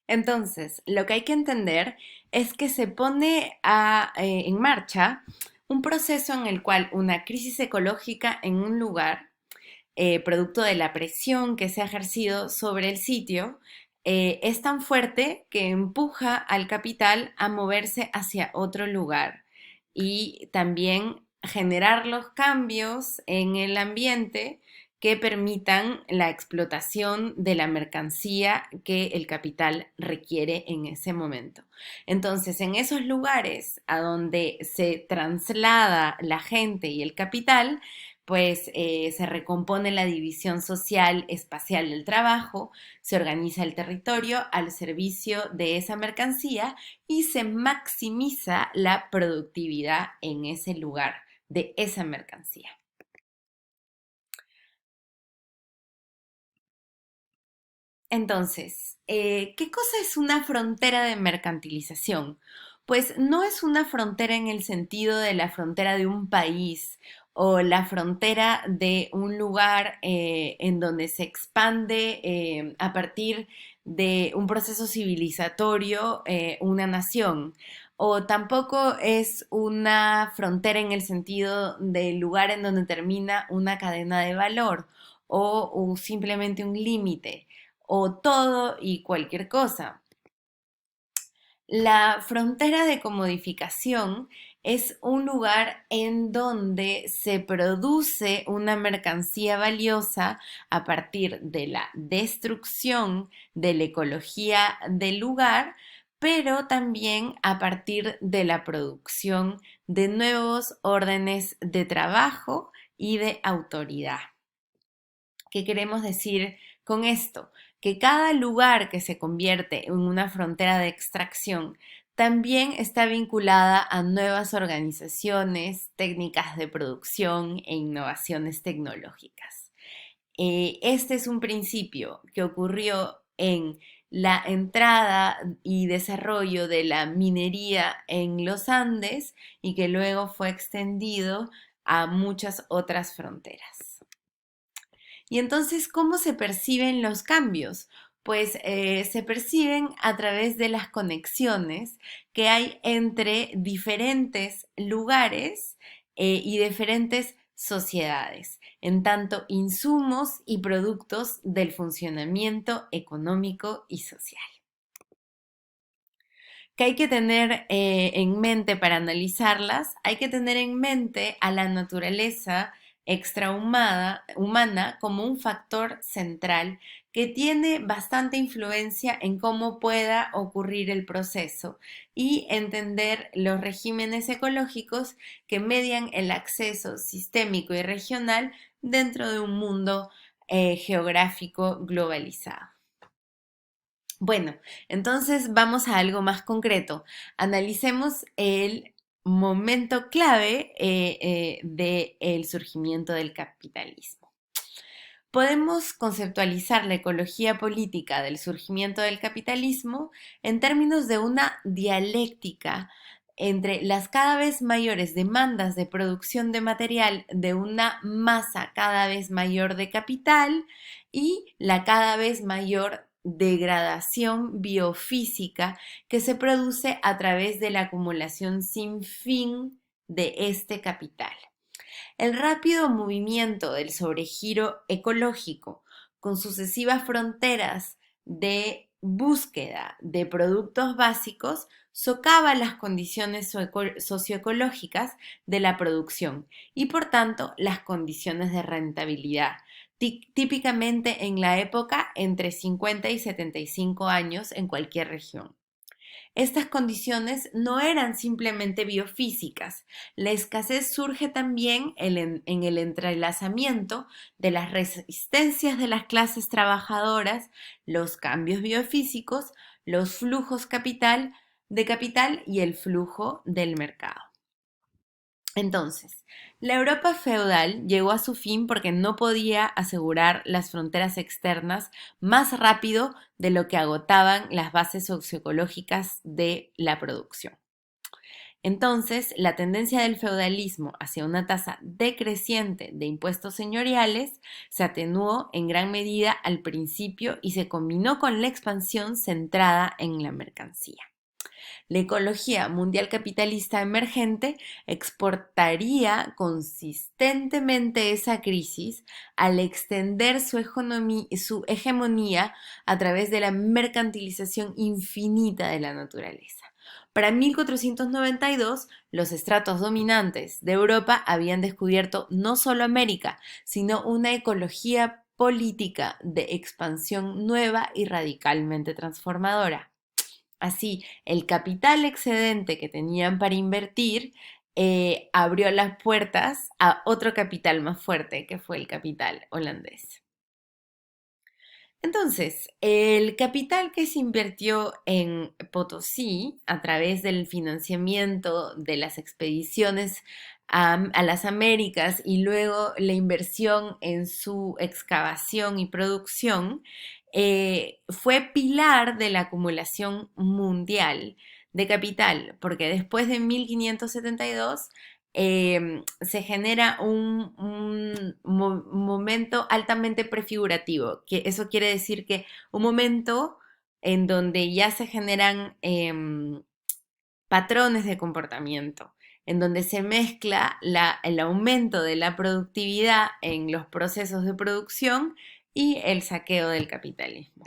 Entonces, lo que hay que entender es que se pone en marcha un proceso en el cual una crisis ecológica en un lugar, producto de la presión que se ha ejercido sobre el sitio, es tan fuerte que empuja al capital a moverse hacia otro lugar y también generar los cambios en el ambiente que permitan la explotación de la mercancía que el capital requiere en ese momento. Entonces, en esos lugares a donde se traslada la gente y el capital, pues se recompone la división social espacial del trabajo, se organiza el territorio al servicio de esa mercancía y se maximiza la productividad en ese lugar de esa mercancía. Entonces, ¿qué cosa es una frontera de mercantilización? Pues no es una frontera en el sentido de la frontera de un país o la frontera de un lugar en donde se expande a partir de un proceso civilizatorio una nación. O tampoco es una frontera en el sentido del lugar en donde termina una cadena de valor o simplemente un límite o todo y cualquier cosa. La frontera de comodificación es un lugar en donde se produce una mercancía valiosa a partir de la destrucción de la ecología del lugar, pero también a partir de la producción de nuevos órdenes de trabajo y de autoridad. ¿Qué queremos decir con esto? Que cada lugar que se convierte en una frontera de extracción también está vinculada a nuevas organizaciones, técnicas de producción e innovaciones tecnológicas. Este es un principio que ocurrió en la entrada y desarrollo de la minería en los Andes y que luego fue extendido a muchas otras fronteras. Y entonces, ¿cómo se perciben los cambios? Pues se perciben a través de las conexiones que hay entre diferentes lugares y diferentes sociedades, en tanto insumos y productos del funcionamiento económico y social. ¿Qué hay que tener en mente para analizarlas? Hay que tener en mente a la naturaleza extrahumana humana como un factor central que tiene bastante influencia en cómo pueda ocurrir el proceso y entender los regímenes ecológicos que median el acceso sistémico y regional dentro de un mundo geográfico globalizado. Bueno, entonces vamos a algo más concreto. Analicemos el momento clave del surgimiento del capitalismo. Podemos conceptualizar la ecología política del surgimiento del capitalismo en términos de una dialéctica entre las cada vez mayores demandas de producción de material de una masa cada vez mayor de capital y la cada vez mayor degradación biofísica que se produce a través de la acumulación sin fin de este capital. El rápido movimiento del sobregiro ecológico, con sucesivas fronteras de búsqueda de productos básicos, socava las condiciones socioecológicas de la producción y por tanto las condiciones de rentabilidad, típicamente en la época entre 50 y 75 años en cualquier región. Estas condiciones no eran simplemente biofísicas. La escasez surge también en el entrelazamiento de las resistencias de las clases trabajadoras, los cambios biofísicos, los flujos de capital y el flujo del mercado. Entonces, la Europa feudal llegó a su fin porque no podía asegurar las fronteras externas más rápido de lo que agotaban las bases socioecológicas de la producción. Entonces, la tendencia del feudalismo hacia una tasa decreciente de impuestos señoriales se atenuó en gran medida al principio y se combinó con la expansión centrada en la mercancía. La ecología mundial capitalista emergente exportaría consistentemente esa crisis al extender su hegemonía a través de la mercantilización infinita de la naturaleza. Para 1492, los estratos dominantes de Europa habían descubierto no solo América, sino una ecología política de expansión nueva y radicalmente transformadora. Así, el capital excedente que tenían para invertir abrió las puertas a otro capital más fuerte, que fue el capital holandés. Entonces, el capital que se invirtió en Potosí a través del financiamiento de las expediciones a las Américas y luego la inversión en su excavación y producción, fue pilar de la acumulación mundial de capital, porque después de 1572 se genera un momento altamente prefigurativo, que eso quiere decir que un momento en donde ya se generan patrones de comportamiento, en donde se mezcla el aumento de la productividad en los procesos de producción y el saqueo del capitalismo.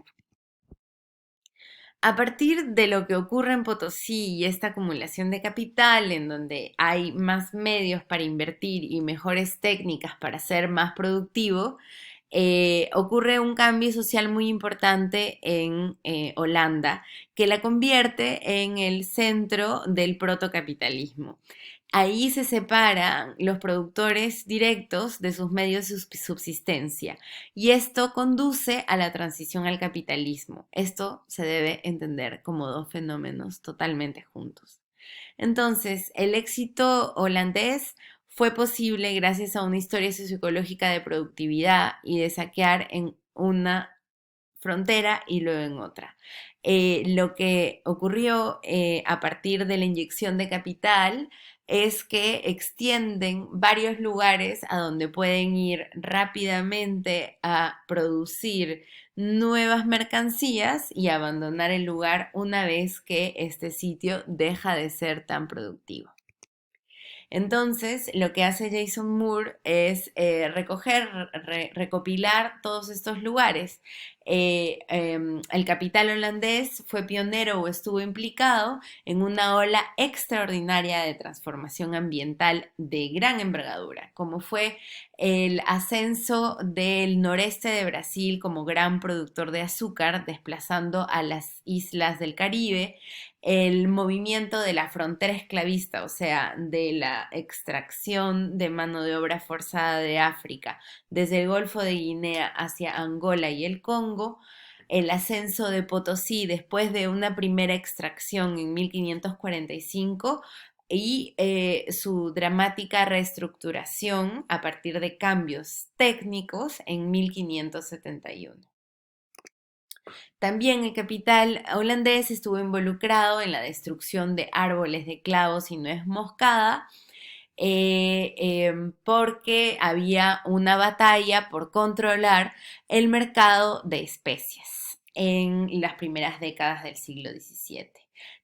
A partir de lo que ocurre en Potosí y esta acumulación de capital, en donde hay más medios para invertir y mejores técnicas para ser más productivo, ocurre un cambio social muy importante en Holanda, que la convierte en el centro del protocapitalismo. Ahí se separan los productores directos de sus medios de subsistencia y esto conduce a la transición al capitalismo. Esto se debe entender como dos fenómenos totalmente juntos. Entonces, el éxito holandés fue posible gracias a una historia socioecológica de productividad y de saquear en una frontera y luego en otra. Lo que ocurrió a partir de la inyección de capital es que extienden varios lugares a donde pueden ir rápidamente a producir nuevas mercancías y abandonar el lugar una vez que este sitio deja de ser tan productivo. Entonces, lo que hace Jason Moore es recopilar todos estos lugares. El capital holandés fue pionero o estuvo implicado en una ola extraordinaria de transformación ambiental de gran envergadura, como fue el ascenso del noreste de Brasil como gran productor de azúcar, desplazando a las islas del Caribe, el movimiento de la frontera esclavista, o sea, de la extracción de mano de obra forzada de África, desde el Golfo de Guinea hacia Angola y el Congo, el ascenso de Potosí después de una primera extracción en 1545 y su dramática reestructuración a partir de cambios técnicos en 1571. También el capital holandés estuvo involucrado en la destrucción de árboles de clavos y nuez moscada, porque había una batalla por controlar el mercado de especies en las primeras décadas del siglo XVII.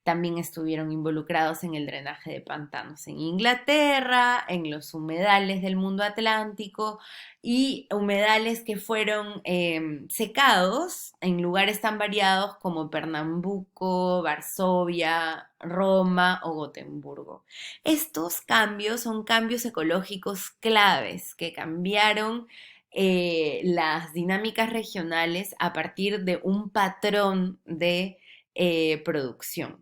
También estuvieron involucrados en el drenaje de pantanos en Inglaterra, en los humedales del mundo atlántico y humedales que fueron secados en lugares tan variados como Pernambuco, Varsovia, Roma o Gotemburgo. Estos cambios son cambios ecológicos claves que cambiaron las dinámicas regionales a partir de un patrón de producción.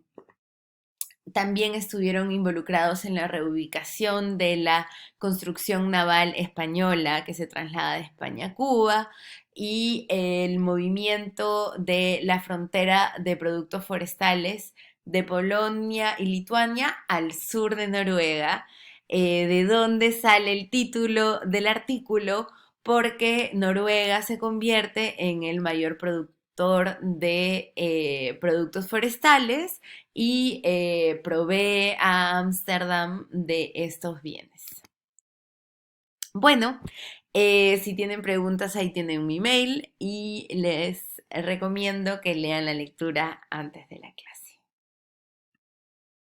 También estuvieron involucrados en la reubicación de la construcción naval española que se traslada de España a Cuba y el movimiento de la frontera de productos forestales de Polonia y Lituania al sur de Noruega, de donde sale el título del artículo porque Noruega se convierte en el mayor productor productor de productos forestales y provee a Ámsterdam de estos bienes. Bueno, si tienen preguntas, ahí tienen mi mail y les recomiendo que lean la lectura antes de la clase.